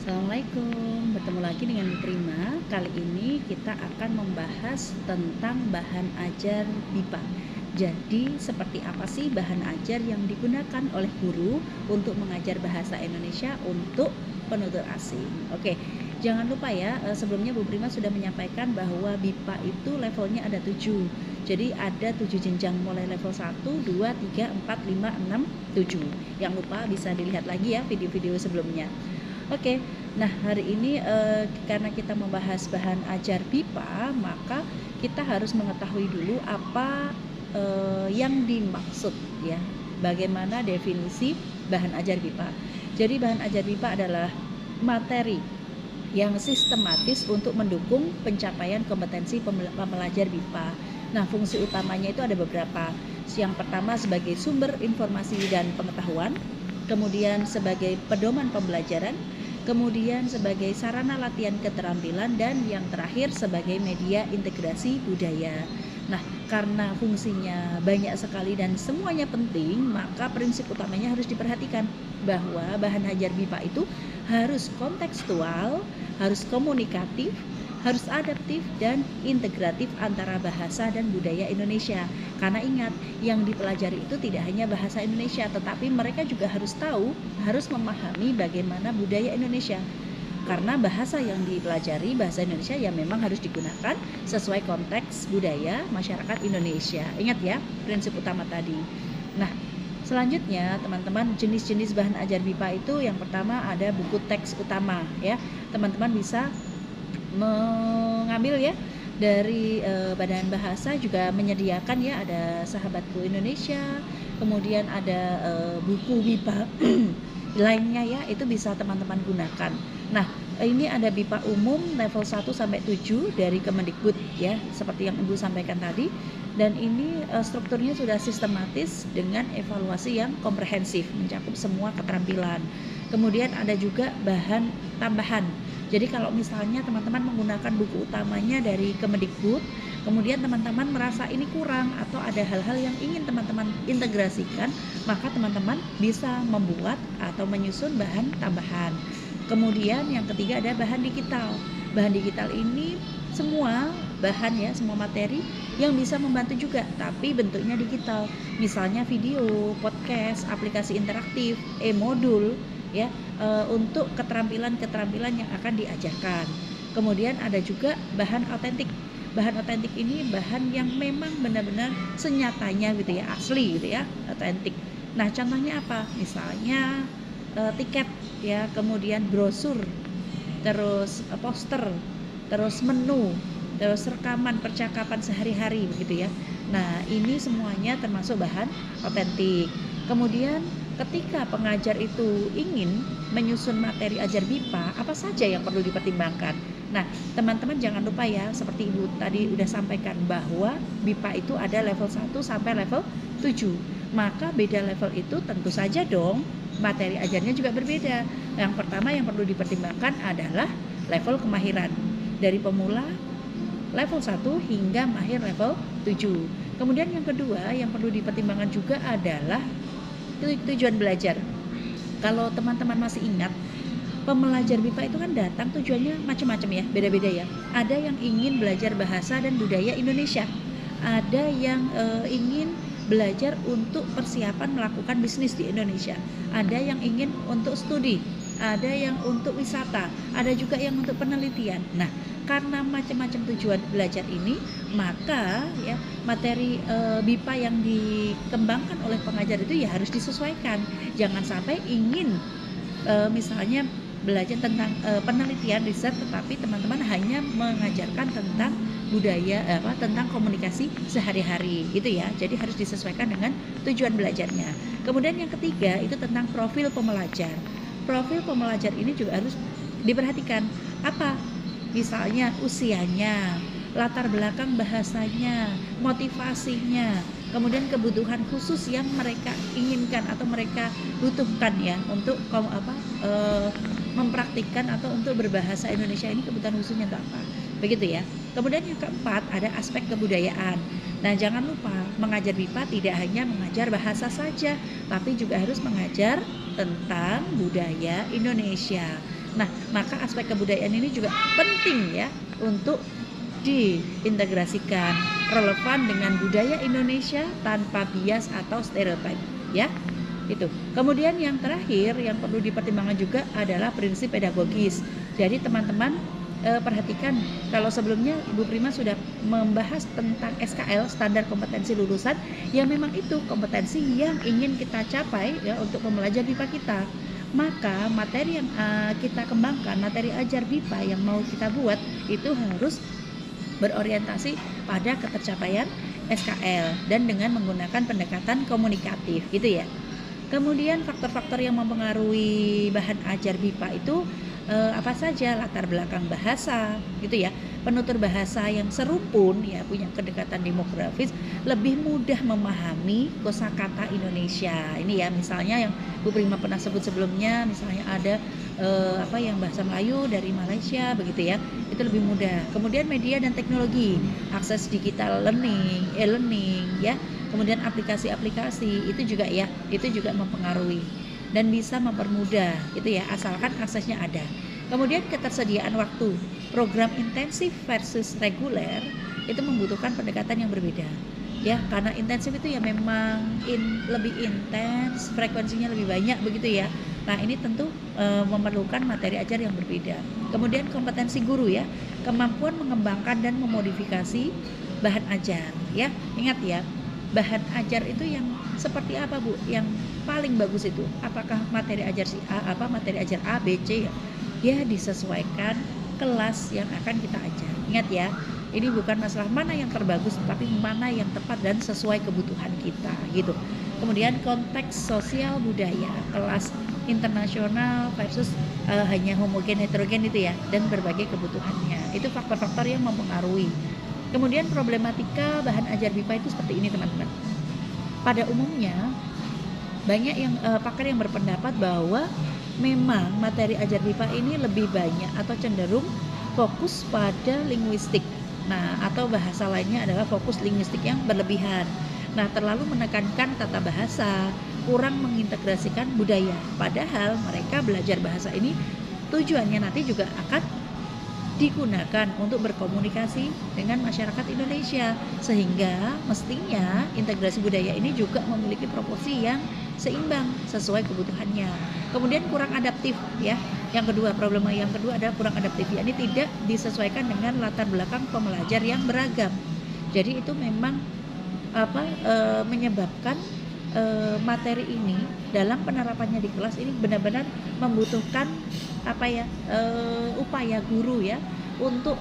Assalamualaikum, bertemu lagi dengan Bu Prima. Kali ini kita akan membahas tentang bahan ajar BIPA. Jadi, seperti apa sih bahan ajar yang digunakan oleh guru untuk mengajar bahasa Indonesia untuk penutur asing? Oke, jangan lupa ya, sebelumnya Bu Prima sudah menyampaikan bahwa BIPA itu levelnya ada 7. Jadi ada 7 jenjang mulai level 1, 2, 3, 4, 5, 6, 7. Yang lupa bisa dilihat lagi ya video-video sebelumnya. Oke, nah hari ini karena kita membahas bahan ajar BIPA, maka kita harus mengetahui dulu apa yang dimaksud ya. Bagaimana definisi bahan ajar BIPA? Jadi bahan ajar BIPA adalah materi yang sistematis untuk mendukung pencapaian kompetensi pembelajar BIPA. Nah, fungsi utamanya itu ada beberapa. Yang pertama sebagai sumber informasi dan pengetahuan, kemudian sebagai pedoman pembelajaran, kemudian sebagai sarana latihan keterampilan, dan yang terakhir sebagai media integrasi budaya. Nah, karena fungsinya banyak sekali dan semuanya penting, maka prinsip utamanya harus diperhatikan bahwa bahan ajar BIPA itu harus kontekstual, harus komunikatif, harus adaptif dan integratif antara bahasa dan budaya Indonesia. Karena ingat, yang dipelajari itu tidak hanya bahasa Indonesia, tetapi mereka juga harus tahu, harus memahami bagaimana budaya Indonesia. Karena bahasa yang dipelajari, bahasa Indonesia, ya memang harus digunakan sesuai konteks budaya masyarakat Indonesia. Ingat ya, prinsip utama tadi. Nah, selanjutnya teman-teman, jenis-jenis bahan ajar BIPA itu yang pertama ada buku teks utama ya. Teman-teman bisa mengambil ya dari Badan Bahasa juga menyediakan ya, ada Sahabatku Indonesia, kemudian ada buku BIPA lainnya ya, itu bisa teman-teman gunakan. Nah, ini ada BIPA umum level 1 sampai 7 dari Kemendikbud ya, seperti yang Ibu sampaikan tadi. Dan ini strukturnya sudah sistematis dengan evaluasi yang komprehensif, mencakup semua keterampilan. Kemudian ada juga bahan tambahan. Jadi kalau misalnya teman-teman menggunakan buku utamanya dari Kemendikbud, kemudian teman-teman merasa ini kurang atau ada hal-hal yang ingin teman-teman integrasikan, maka teman-teman bisa membuat atau menyusun bahan tambahan. Kemudian yang ketiga ada bahan digital. Bahan digital ini semua bahan ya, semua materi yang bisa membantu juga, tapi bentuknya digital. Misalnya video, podcast, aplikasi interaktif, e-modul ya, untuk keterampilan-keterampilan yang akan diajarkan. Kemudian ada juga bahan otentik. Bahan otentik ini bahan yang memang benar-benar senyatanya gitu ya, asli gitu ya, otentik. Nah, contohnya apa? Misalnya tiket ya, kemudian brosur, terus poster, terus menu, terus rekaman percakapan sehari-hari begitu ya. Nah, ini semuanya termasuk bahan otentik. Kemudian ketika pengajar itu ingin menyusun materi ajar BIPA, apa saja yang perlu dipertimbangkan? Nah, teman-teman jangan lupa ya, seperti Ibu tadi udah sampaikan bahwa BIPA itu ada level 1 sampai level 7. Maka beda level itu tentu saja dong materi ajarnya juga berbeda. Yang pertama yang perlu dipertimbangkan adalah level kemahiran. Dari pemula level 1 hingga mahir level 7. Kemudian yang kedua yang perlu dipertimbangkan juga adalah tujuan belajar. Kalau teman-teman masih ingat, pembelajar BIPA itu kan datang tujuannya macam-macam ya, beda-beda ya. Ada yang ingin belajar bahasa dan budaya Indonesia. Ada yang ingin belajar untuk persiapan melakukan bisnis di Indonesia. Ada yang ingin untuk studi, ada yang untuk wisata, ada juga yang untuk penelitian. Nah, karena macam-macam tujuan belajar ini, maka ya materi BIPA yang dikembangkan oleh pengajar itu ya harus disesuaikan. Jangan sampai ingin misalnya belajar tentang penelitian, riset, tetapi teman-teman hanya mengajarkan tentang budaya, tentang komunikasi sehari-hari gitu ya. Jadi harus disesuaikan dengan tujuan belajarnya. Kemudian yang ketiga itu tentang profil pembelajar. Profil pembelajar ini juga harus diperhatikan. Apa? Misalnya usianya, latar belakang bahasanya, motivasinya, kemudian kebutuhan khusus yang mereka inginkan atau mereka butuhkan ya untuk mempraktikkan atau untuk berbahasa Indonesia ini, kebutuhan khususnya untuk apa, begitu ya. Kemudian yang keempat ada aspek kebudayaan. Nah, jangan lupa mengajar BIPA tidak hanya mengajar bahasa saja, tapi juga harus mengajar tentang budaya Indonesia. Nah, maka aspek kebudayaan ini juga penting ya untuk diintegrasikan, relevan dengan budaya Indonesia tanpa bias atau stereotip ya. Itu. Kemudian yang terakhir yang perlu dipertimbangkan juga adalah prinsip pedagogis. Jadi teman-teman perhatikan, kalau sebelumnya Ibu Prima sudah membahas tentang SKL, standar kompetensi lulusan, yang memang itu kompetensi yang ingin kita capai ya untuk pembelajar BIPA kita. Maka materi yang kita kembangkan, materi ajar BIPA yang mau kita buat itu harus berorientasi pada ketercapaian SKL dan dengan menggunakan pendekatan komunikatif gitu ya. Kemudian faktor-faktor yang mempengaruhi bahan ajar BIPA itu apa saja? Latar belakang bahasa gitu ya. Penutur bahasa yang serumpun ya, punya kedekatan demografis, lebih mudah memahami kosakata Indonesia. Ini ya, misalnya yang Bu Prima pernah sebut sebelumnya, misalnya ada yang bahasa Melayu dari Malaysia begitu ya. Itu lebih mudah. Kemudian media dan teknologi, akses digital learning, e-learning ya. Kemudian aplikasi-aplikasi itu juga mempengaruhi dan bisa mempermudah gitu ya, asalkan aksesnya ada. Kemudian ketersediaan waktu, program intensif versus reguler itu membutuhkan pendekatan yang berbeda ya, karena intensif itu ya memang lebih intens, frekuensinya lebih banyak begitu ya. Nah ini tentu memerlukan materi ajar yang berbeda. Kemudian kompetensi guru ya, kemampuan mengembangkan dan memodifikasi bahan ajar ya. Ingat ya, bahan ajar itu yang seperti apa Bu? Yang paling bagus itu apakah materi ajar materi ajar A, B, C ya, disesuaikan kelas yang akan kita ajar. Ingat ya, ini bukan masalah mana yang terbagus, tapi mana yang tepat dan sesuai kebutuhan kita gitu. Kemudian konteks sosial budaya, kelas internasional versus hanya homogen heterogen itu ya, dan berbagai kebutuhannya. Itu faktor-faktor yang mempengaruhi. Kemudian problematika bahan ajar BIPA itu seperti ini teman-teman. Pada umumnya banyak yang pakar yang berpendapat bahwa memang materi ajar BIPA ini lebih banyak atau cenderung fokus pada linguistik. Nah, atau bahasa lainnya adalah fokus linguistik yang berlebihan. Nah, terlalu menekankan tata bahasa, kurang mengintegrasikan budaya. Padahal mereka belajar bahasa ini tujuannya nanti juga akan digunakan untuk berkomunikasi dengan masyarakat Indonesia, sehingga mestinya integrasi budaya ini juga memiliki proporsi yang seimbang sesuai kebutuhannya. Kemudian kurang adaptif ya. Yang kedua, problema yang kedua adalah kurang adaptif, yakni tidak disesuaikan dengan latar belakang pembelajar yang beragam. Jadi itu memang menyebabkan materi ini dalam penerapannya di kelas ini benar-benar membutuhkan upaya guru ya untuk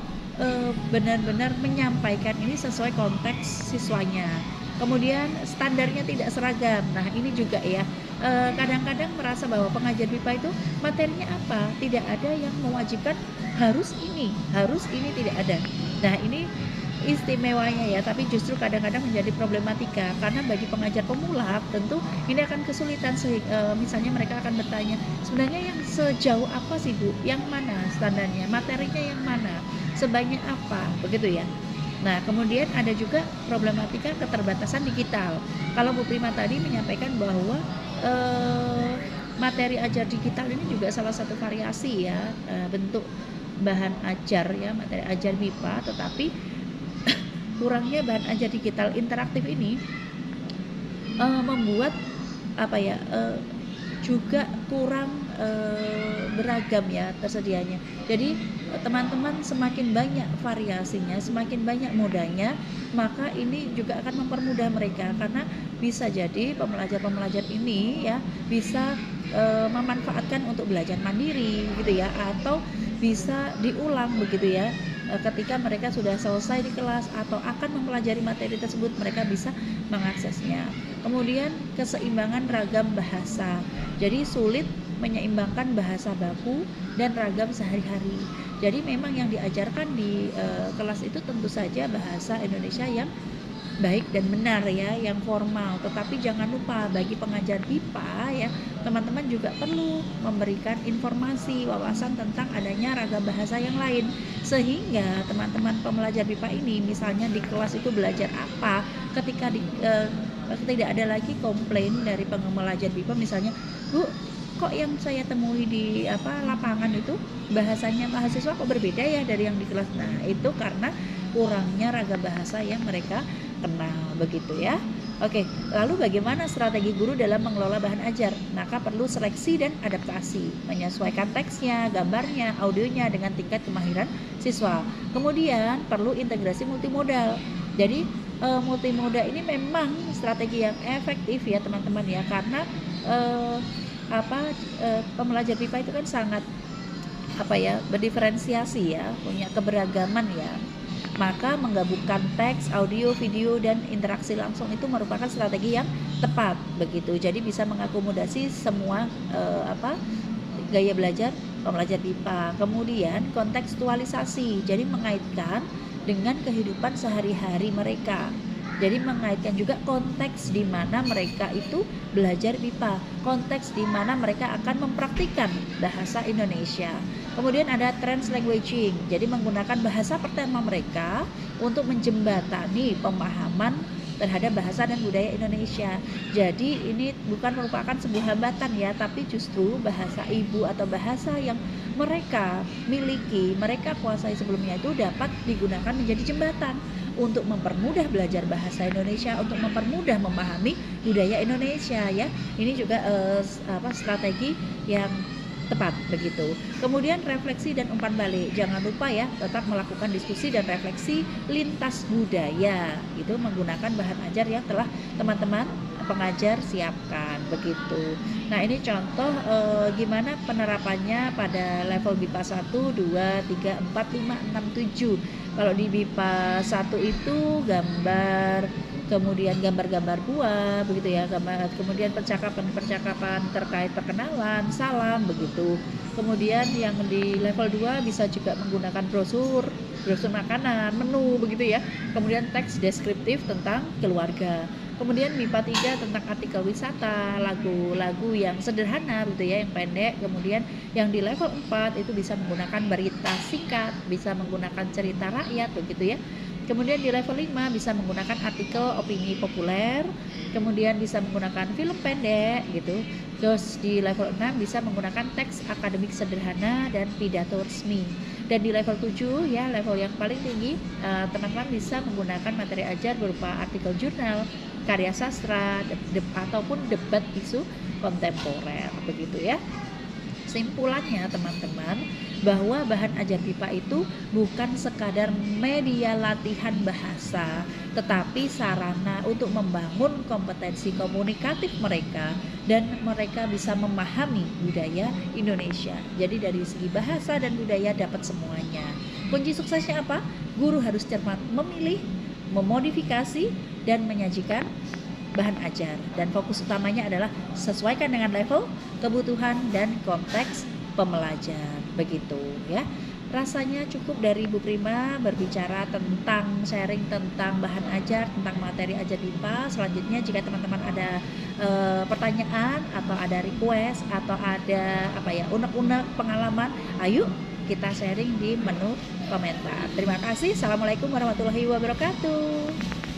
benar-benar menyampaikan ini sesuai konteks siswanya. Kemudian standarnya tidak seragam. Nah ini juga ya, kadang-kadang merasa bahwa pengajar BIPA itu materinya apa, tidak ada yang mewajibkan harus ini tidak ada. Nah ini istimewanya ya, tapi justru kadang-kadang menjadi problematika karena bagi pengajar pemula tentu ini akan kesulitan. Misalnya mereka akan bertanya, sebenarnya yang sejauh apa sih Bu, yang mana standarnya, materinya yang mana, sebanyak apa, begitu ya. Nah kemudian ada juga problematika keterbatasan digital. Kalau Bu Prima tadi menyampaikan bahwa materi ajar digital ini juga salah satu variasi ya, bentuk bahan ajar ya, materi ajar BIPA, tetapi kurangnya bahan ajar digital interaktif ini membuat juga kurang beragam ya tersedianya. Jadi teman-teman semakin banyak variasinya, semakin banyak modanya, maka ini juga akan mempermudah mereka, karena bisa jadi pembelajar-pembelajar ini ya bisa memanfaatkan untuk belajar mandiri gitu ya, atau bisa diulang begitu ya. Ketika mereka sudah selesai di kelas atau akan mempelajari materi tersebut, mereka bisa mengaksesnya. Kemudian keseimbangan ragam bahasa, jadi sulit menyeimbangkan bahasa baku dan ragam sehari-hari. Jadi memang yang diajarkan di kelas itu tentu saja bahasa Indonesia yang baik dan benar ya, yang formal. Tetapi jangan lupa bagi pengajar BIPA ya, teman-teman juga perlu memberikan informasi, wawasan tentang adanya ragam bahasa yang lain, sehingga teman-teman pembelajar BIPA ini misalnya di kelas itu belajar apa, ketika tidak ada lagi komplain dari pembelajar BIPA misalnya, Bu kok yang saya temui di lapangan itu bahasanya mahasiswa kok berbeda ya dari yang di kelas. Nah, itu karena kurangnya ragam bahasa yang mereka kenal, begitu ya. Oke, lalu bagaimana strategi guru dalam mengelola bahan ajar? Maka perlu seleksi dan adaptasi, menyesuaikan teksnya, gambarnya, audionya dengan tingkat kemahiran siswa. Kemudian perlu integrasi multimodal. Jadi multimoda ini memang strategi yang efektif ya teman-teman ya, karena pembelajar MIPA itu kan sangat berdiferensiasi ya, punya keberagaman ya. Maka menggabungkan teks, audio, video, dan interaksi langsung itu merupakan strategi yang tepat begitu. Jadi bisa mengakomodasi semua gaya belajar pembelajar MIPA. Kemudian kontekstualisasi, jadi mengaitkan dengan kehidupan sehari-hari mereka. Jadi mengaitkan juga konteks di mana mereka itu belajar MIPA, konteks di mana mereka akan mempraktikkan bahasa Indonesia. Kemudian ada translanguaging, jadi menggunakan bahasa pertama mereka untuk menjembatani pemahaman terhadap bahasa dan budaya Indonesia. Jadi ini bukan merupakan sebuah hambatan ya, tapi justru bahasa ibu atau bahasa yang mereka miliki, mereka kuasai sebelumnya itu dapat digunakan menjadi jembatan untuk mempermudah belajar bahasa Indonesia, untuk mempermudah memahami budaya Indonesia ya. Ini juga strategi yang tepat begitu. Kemudian refleksi dan umpan balik. Jangan lupa ya, tetap melakukan diskusi dan refleksi lintas budaya. Itu menggunakan bahan ajar yang telah teman-teman pengajar siapkan begitu. Nah, ini contoh gimana penerapannya pada level BIPA 1, 2, 3, 4, 5, 6, 7. Kalau di BIPA 1 itu gambar, kemudian gambar-gambar buah begitu ya, kemudian percakapan terkait perkenalan, salam begitu. Kemudian yang di level 2 bisa juga menggunakan brosur makanan, menu begitu ya. Kemudian teks deskriptif tentang keluarga. Kemudian MIPA 3 tentang artikel wisata, lagu-lagu yang sederhana gitu ya, yang pendek. Kemudian yang di level 4 itu bisa menggunakan berita singkat, bisa menggunakan cerita rakyat begitu ya. Kemudian di level 5 bisa menggunakan artikel opini populer, kemudian bisa menggunakan film pendek gitu. Terus di level 6 bisa menggunakan teks akademik sederhana dan pidato resmi. Dan di level 7 ya, level yang paling tinggi, teman-teman bisa menggunakan materi ajar berupa artikel jurnal, karya sastra, ataupun debat isu kontemporer begitu ya. Kesimpulannya teman-teman, bahwa bahan ajar MIPA itu bukan sekadar media latihan bahasa, tetapi sarana untuk membangun kompetensi komunikatif mereka dan mereka bisa memahami budaya Indonesia. Jadi dari segi bahasa dan budaya dapat semuanya. Kunci suksesnya apa? Guru harus cermat memilih, memodifikasi, dan menyajikan bahan ajar, dan fokus utamanya adalah sesuaikan dengan level, kebutuhan, dan konteks pembelajar begitu ya. Rasanya cukup dari Bu Prima berbicara tentang sharing tentang bahan ajar, tentang materi ajar MIPA. Selanjutnya jika teman-teman ada pertanyaan atau ada request atau ada unek-unek pengalaman, ayo kita sharing di menu komentar. Terima kasih. Assalamualaikum warahmatullahi wabarakatuh.